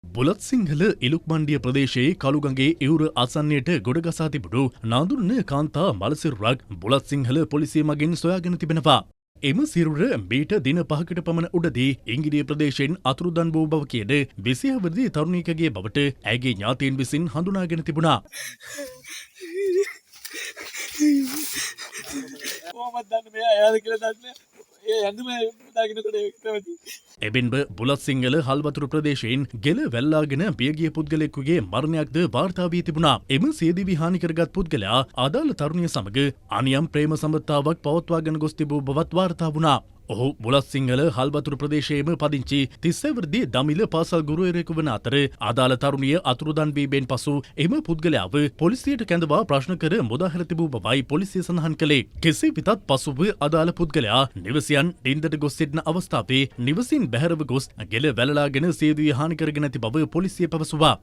බුලත් සිංහල ඉලුක්මණ්ඩිය ප්‍රදේශයේ කළුගඟේ ඉවුර අසන්නයට ගොඩගසා තිබුණු නාඳුන කාන්තා මලසිරුරක් බුලත් සිංහල පොලිසිය මගින් සොයාගෙන තිබෙනවා. එම සිරුර මීට දින 5කට පමණ උඩදී ඉංගිරිය ප්‍රදේශයෙන් අතුරුදන් වූ බව කියන 20 අවුරුදු තරුණියකගේ බවට ඇගේ ඥාතීන් විසින් හඳුනාගෙන තිබුණා. එබැවින්ම බුලත් සිංහල හල්වතුරු ප්‍රදේශයෙන් ගෙල වැල්ලාගෙන පියගිය පුද්ගලයෙකුගේ මරණයක්ද වාර්තා වී තිබුණා. එම සියදිවි හානි කරගත් පුද්ගලයා අදාළ තරුණිය සමග අනියම් ප්‍රේම සම්බන්ධතාවක් පවත්වාගෙන ගොස් තිබූ බවත් වාර්තා වුණා. ඔහු බුලත් සිංහල හල්වතුරු ප්‍රදේශයේම පදිංචි 30 වර්ෂීය දමිළ පාසල් ගුරුවරයෙකු වන අතර අදාළ තරුණිය අතුරුදන් වීමෙන් පසු එම පුද්ගලයාව පොලිසියට කැඳවා ප්‍රශ්න කර මුදාහැර තිබූ බවයි පොලිසිය සඳහන් කළේ. කෙසේ වෙතත් පසුව අදාළ පුද්ගලයා නිවසියන් නින්දට ගොස් සිටින අවස්ථාවේ නිවසින් බැහැරව ගොස් ගෙල වැළලාගෙන සියදිවි හානි කරගෙන ඇති බව පොලිසිය පැවසුවා.